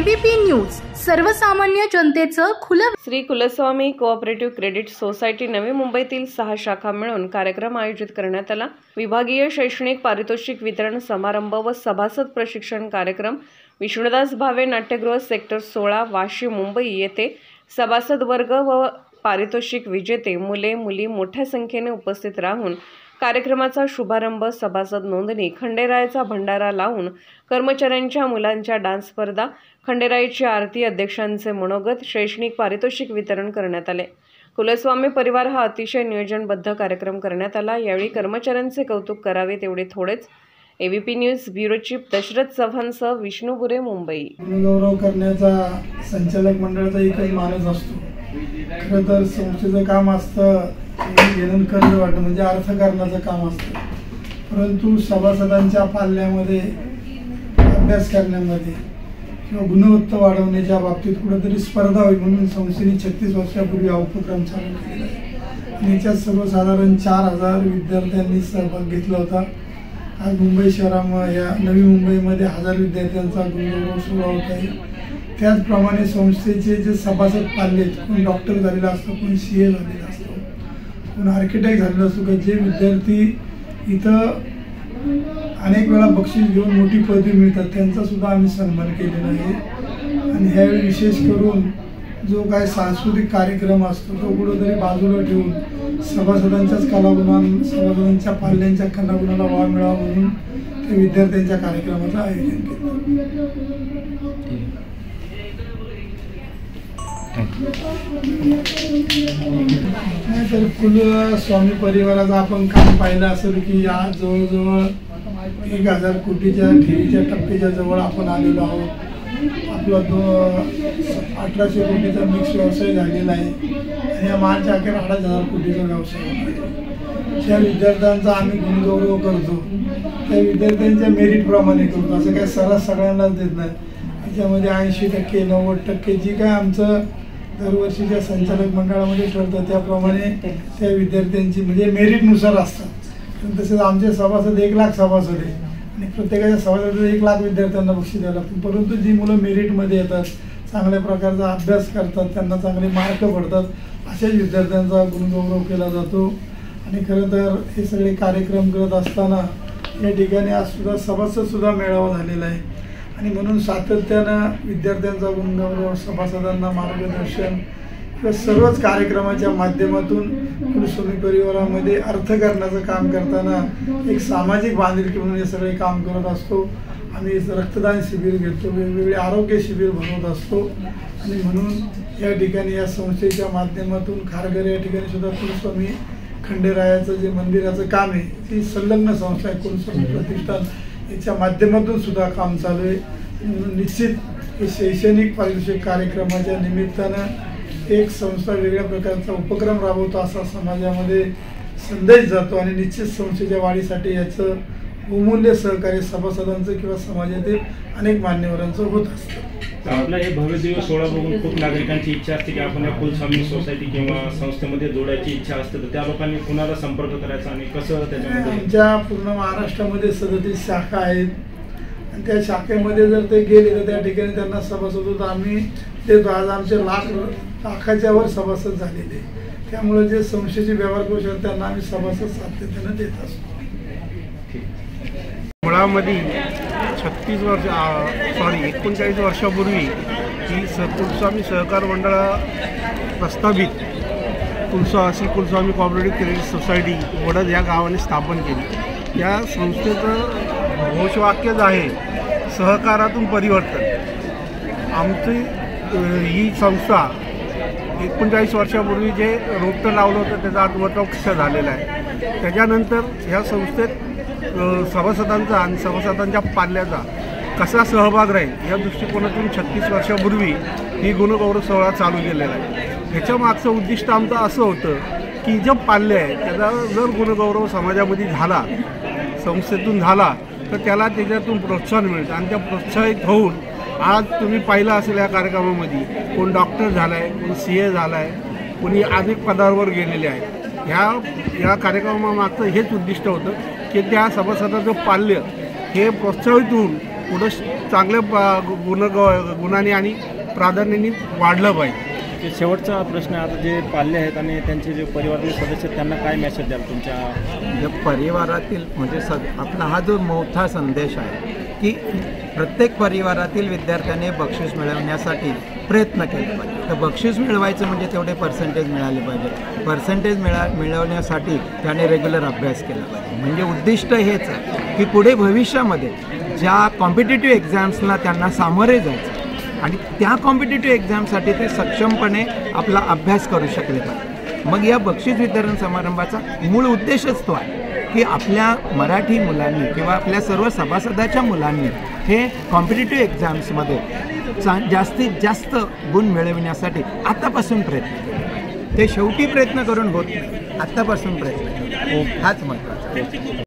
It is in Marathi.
एबीपी न्यूज सर्वसामान्य जनतेचं खुलं। श्री कुलस्वामी कोऑपरेटिव्ह क्रेडिट सोसायटी नवी मुंबईतील 6 शाखा मिळून कार्यक्रम आयोजित करण्यात आला। विभागीय शैक्षणिक पारितोषिक वितरण समारंभ व सभासद प्रशिक्षण कार्यक्रम विष्णुदास भावे नाट्यगृह सेक्टर 16 वाशी मुंबई येथे सभासद वर्ग व पारितोषिक विजेते मुले मुली मोठ्या संख्येने उपस्थित राहून कार्यक्रमाचा शुभारंभ, सभासद नोंदणी, खंडेरायाचा भंडारा लावून कर्मचाऱ्यांच्या मुलांच्या डान्स स्पर्धा, खंडेरायाची आरती, अध्यक्षांचे मनोगत, शैक्षणिक पारितोषिक वितरण करण्यात आले। कुलस्वामी परिवार हा अतिशय नियोजनबद्ध कार्यक्रम करण्यात आला। यावेळी कर्मचाऱ्यांचे कौतुक करावे तेवढे थोडेच। ABP news bureau chief Dashrath चव्हाणसह विष्णू बुरे, मुंबई। गौरव करण्याचा संचालक मंडळाचा एकच मानस असतो। खरं तर संस्थेचं काम असतं घेणं कर्ज वाटणं म्हणजे अर्थकारणाचं काम असतं, परंतु सभासदांच्या पाल्यामध्ये अभ्यास करण्यामध्ये किंवा गुणवत्ता वाढवण्याच्या बाबतीत कुठेतरी स्पर्धा होईल म्हणून संस्थेने 36 वर्षापूर्वी हा उपक्रम चालू केलेला आहे आणि याच्यात सर्वसाधारण 4000 विद्यार्थ्यांनी सहभाग घेतला होता। आज मुंबई शहरामध्ये या नवी मुंबईमध्ये 1000 विद्यार्थ्यांचा गुणगौरव सोहळा होत आहे। त्याचप्रमाणे संस्थेचे जे सभासद पाल्ले आहेत, कोण डॉक्टर झालेला असतो, कोण CA झालेला असतो, कोण आर्किटेक्ट झालेला असतो, की जे विद्यार्थी इथं अनेक वेळा बक्षीस घेऊन मोठी पदवी मिळतात त्यांचा सुद्धा आम्ही सन्मान केलेला आहे। आणि ह्यावेळी विशेष करून जो काय सांस्कृतिक कार्यक्रम असतो तो कुठेतरी बाजूला ठेवून सभासदांच्याच कलागुणांना, सभासदांच्या पाल्यांच्या कलागुणाला वाव मिळावा म्हणून ते विद्यार्थ्यांच्या कार्यक्रमाचं आयोजन केलं। नाही तर कुलस्वामी परिवाराचं आपण काम पाहिलं असेल की या जवळजवळ 1000 कोटीच्या ठेवीच्या टप्प्याच्या जवळ आपण आलेलो आहोत। आपला 1800 कोटीचा मिक्स व्यवसाय झालेला आहे आणि या मार्च अखेर 8000 कोटीचा व्यवसाय आहे। ज्या विद्यार्थ्यांचा आम्ही गुणगौरव करतो त्या विद्यार्थ्यांच्या मेरिटप्रमाणे करतो, असं काय सर्रास सगळ्यांनाच देत नाही। त्याच्यामध्ये 80%, 90% जी काय आमचं दरवर्षीच्या संचालक मंडळामध्ये ठरतं त्याप्रमाणे त्या विद्यार्थ्यांची म्हणजे मेरिटनुसार असतात। तसेच आमचे सभासद 1 लाख सभासद आहे आणि प्रत्येकाच्या सभासदाला 1 लाख विद्यार्थ्यांना बक्षीस द्यावं लागतं, परंतु जी मुलं मेरिटमध्ये येतात, चांगल्या प्रकारचा अभ्यास करतात, त्यांना चांगले मार्क पडतात, अशाच विद्यार्थ्यांचा गुणगौरव केला जातो। आणि खरं तर हे सगळे कार्यक्रम करत असताना या ठिकाणी आज सुद्धा सभासदसुद्धा मेळावा झालेला आहे आणि म्हणून सातत्यानं विद्यार्थ्यांचा गुणगौरव, सभासदांना मार्गदर्शन किंवा सर्वच कार्यक्रमाच्या माध्यमातून कुलस्वामी परिवारामध्ये अर्थकारणाचं काम करताना एक सामाजिक बांधिलकी म्हणून हे सगळे काम करत असतो। आम्ही रक्तदान शिबिर घेतो, वेगवेगळे आरोग्य शिबिर भरवत असतो आणि म्हणून या ठिकाणी या संस्थेच्या माध्यमातून खारघर या ठिकाणी सुद्धा कुलस्वामी खंडेरायाचं जे मंदिराचं काम आहे ती संलग्न संस्था आहे कुलस्वामी प्रतिष्ठान, याच्या माध्यमातून सुद्धा काम चालू आहे। म्हणून निश्चित हे शैक्षणिक पारितोषिक कार्यक्रमाच्या निमित्तानं एक संस्था वेगळ्या प्रकारचा उपक्रम राबवतो असा समाजामध्ये संदेश जातो आणि निश्चित संस्थेच्या वाढीसाठी याचं बहुमूल्य सहकार्य सभासदांचं किंवा समाजातील अनेक मान्यवरांचं होत असतं। आपला हे भव्य दिवस सोहळा बघून खूप नागरिकांची इच्छा असते की आपण या कुलस्वामी सोसायटी किंवा संस्थेमध्ये जोडायची इच्छा असते, तर त्या लोकांनी कुणाला संपर्क करायचा आणि कसं त्याच्यामध्ये? आमच्या पूर्ण महाराष्ट्रामध्ये 37 शाखा आहेत आणि त्या शाखेमध्ये जर ते गेले तर त्या ठिकाणी त्यांना सभासद होतं आम्ही देतो। आज आमचे लाखाच्या वर सभासद झालेले, त्यामुळे जे संस्थेचे व्यवहार करू शकतात त्यांना आम्ही सभासद सातत्यानं देत असतो। मुळामध्ये 39 वर्षापूर्वी ही कुलस्वामी सहकार मंडळ प्रस्तावित श्री कुलस्वामी कोऑपरेटिव्ह क्रेडिट सोसायटी वडद या गावाने स्थापन केली। या संस्थेचं घोषवाक्यच आहे सहकारातून परिवर्तन। आमची ही संस्था 39 वर्षापूर्वी जे रोपटं लावलं होतं त्याचा आज वटवृक्ष झालेला आहे। त्याच्यानंतर ह्या संस्थेत सभासदांचा आणि सभासदांच्या पाल्याचा कसा सहभाग राहील या दृष्टिकोनातून 36 वर्षापूर्वी ही गुणगौरव सोहळा चालू केलेला आहे। ह्याच्या मागचं उद्दिष्ट आमचं असं होतं की जे पाल्य आहे त्याचा जर गुणगौरव समाजामध्ये झाला, संस्थेतून झाला, तर त्याला त्याच्यातून प्रोत्साहन मिळतं आणि त्या प्रोत्साहित होऊन आज तुम्ही पाहिलं असेल या कार्यक्रमामध्ये कोण डॉक्टर झाला आहे, कोण CA झाला आहे, कोणी अनेक पदावर गेलेले आहेत। या कार्यक्रमामागचं हेच उद्दिष्ट होतं की त्या सभासदाचं पाल्य हे प्रोत्साहित होऊन पुढं चांगल्या गुणांनी आणि प्राधान्याने वाढलं पाहिजे. शेवटचा प्रश्न, आता जे पाल्य आहेत आणि त्यांचे जे परिवारातील सदस्य आहेत त्यांना काय मेसेज द्याल तुमच्या परिवारातील म्हणजे आपला हा जो मोठा संदेश आहे की प्रत्येक परिवारातील विद्यार्थ्याने बक्षीस मिळवण्यासाठी प्रयत्न केले पाहिजे. तर बक्षीस मिळवायचं म्हणजे तेवढे पर्सेंटेज मिळाले पाहिजे. पर्सेंटेज मिळवण्यासाठी त्याने रेग्युलर अभ्यास केला पाहिजे. म्हणजे उद्दिष्ट हेच आहे की पुढे भविष्यामध्ये ज्या कॉम्पिटिटिव्ह एक्झाम्सला त्यांना सामोरे जायचं आणि त्या कॉम्पिटिटिव्ह एक्झामसाठी ते सक्षमपणे आपला अभ्यास करू शकले पाहिजे. मग या बक्षीस वितरण समारंभाचा मूळ उद्देशच तो आहे की आपल्या मराठी मुलांनी किंवा आपल्या सर्व सभासदाच्या मुलांनी हे कॉम्पिटिटिव्ह एक्झाम्समध्ये जास्तीत जास्त गुण मिळविण्यासाठी आत्तापासून प्रयत्न केले. ते शेवटी प्रयत्न करून होत नाही, आत्तापासून प्रयत्न केले हाच महत्त्वाचा.